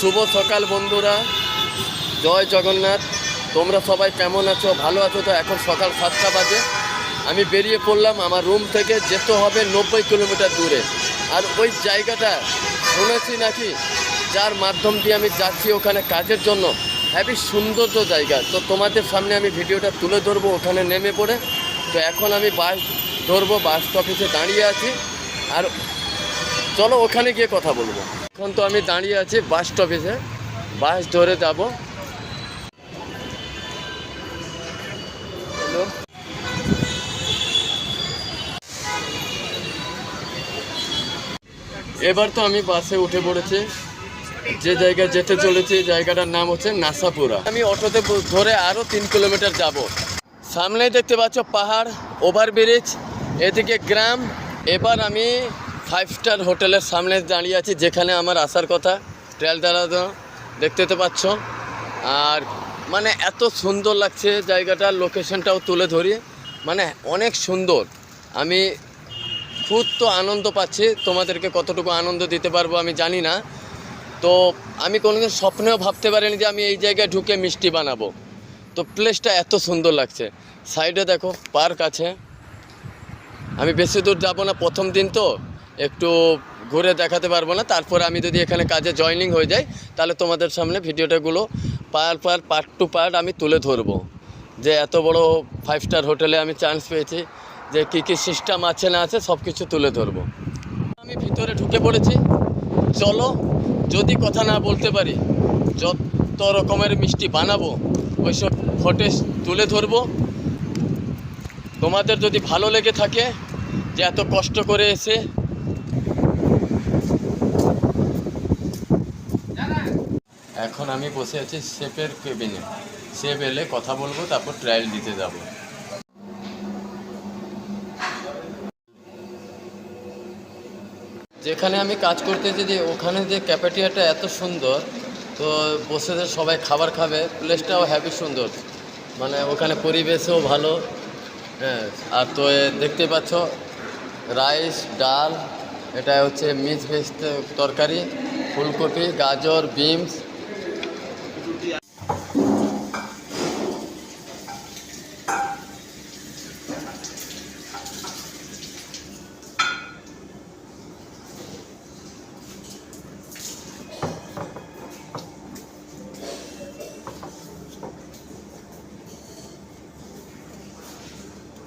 শুভ সকাল বন্ধুরা, জয় জগন্নাথ। তোমরা সবাই কেমন আছো? ভালো আছো তো? এখন সকাল 7টা বাজে। আমি বেরিয়ে পড়লাম। আমার রুম থেকে যেতে হবে 90 কিলোমিটার দূরে। আর ওই জায়গাটা শুনেছি নাকি, যার মাধ্যম দিয়ে আমি যাচ্ছি ওখানে কাজের জন্য, হেবি সৌন্দর্য জায়গা। তো তোমাদের সামনে আমি ভিডিওটা তুলে ধরবো ওখানে নেমে পড়ে। তো এখন আমি বাস ধরবো, বাস স্টপেজে দাঁড়িয়ে আছি। আর চলো ওখানে গিয়ে কথা বলবো। এখন তো আমি দাঁড়িয়ে আছি বাস স্টপেজে, বাস ধরে যাব। এবার তো আমি বাসে উঠে পড়েছি। যে জায়গায় যেতে চলেছি জায়গাটার নাম হচ্ছে নাসাপুরা। আমি অটোতে ধরে আরও 3 কিলোমিটার যাব। সামনেই দেখতে পাচ্ছ পাহাড়, ওভারব্রিজ, এদিকে গ্রাম। এবার আমি 5 স্টার হোটেলের সামনে দাঁড়িয়ে আছি, যেখানে আমার আসার কথা। ট্রেল দাঁড়ানো দেখতে তো পাচ্ছ। আর মানে এত সুন্দর লাগছে জায়গাটার, লোকেশনটাও তুলে ধরি, মানে অনেক সুন্দর। আমি খুব তো আনন্দ পাচ্ছি। তোমাদেরকে কতটুকু আনন্দ দিতে পারবো আমি জানি না। তো আমি কোনোদিন স্বপ্নেও ভাবতে পারিনি যে আমি এই জায়গায় ঢুকে মিষ্টি বানাবো। তো প্লেসটা এত সুন্দর লাগছে। সাইডে দেখো পার্ক আছে। আমি বেশি দূর যাব না, প্রথম দিন তো একটু ঘুরে দেখাতে পারবো না। তারপরে আমি যদি এখানে কাজে জয়েনিং হয়ে যাই, তাহলে তোমাদের সামনে ভিডিওটাগুলো পার্ট টু পার্ট আমি তুলে ধরবো, যে এত বড় 5 স্টার হোটেলে আমি চান্স পেয়েছি, যে কী কী সিস্টেম আছে না আছে সব কিছু তুলে ধরবো। আমি ভিতরে ঢুকে পড়েছি। চলো, যদি কথা না বলতে পারি, যত রকমের মিষ্টি বানাবো ওইসব ফুটেজ তুলে ধরবো। তোমাদের যদি ভালো লেগে থাকে যে এত কষ্ট করে এসে, এখন আমি বসে আছি শেফের কেবিনে। শেফ এলে কথা বলবো, তারপর ট্রায়াল দিতে যাব। যেখানে আমি কাজ করতেছি, যে ওখানে যে ক্যাফেটেরিয়াটা এত সুন্দর, তো বসে সবাই খাবার খাবে। প্লেসটাও হ্যাপি সুন্দর, মানে ওখানে পরিবেশও ভালো। হ্যাঁ, আর তো দেখতে পাচ্ছ রাইস, ডাল, এটা হচ্ছে মিক্স ভেজ তরকারি, ফুলকপি, গাজর, বিনস,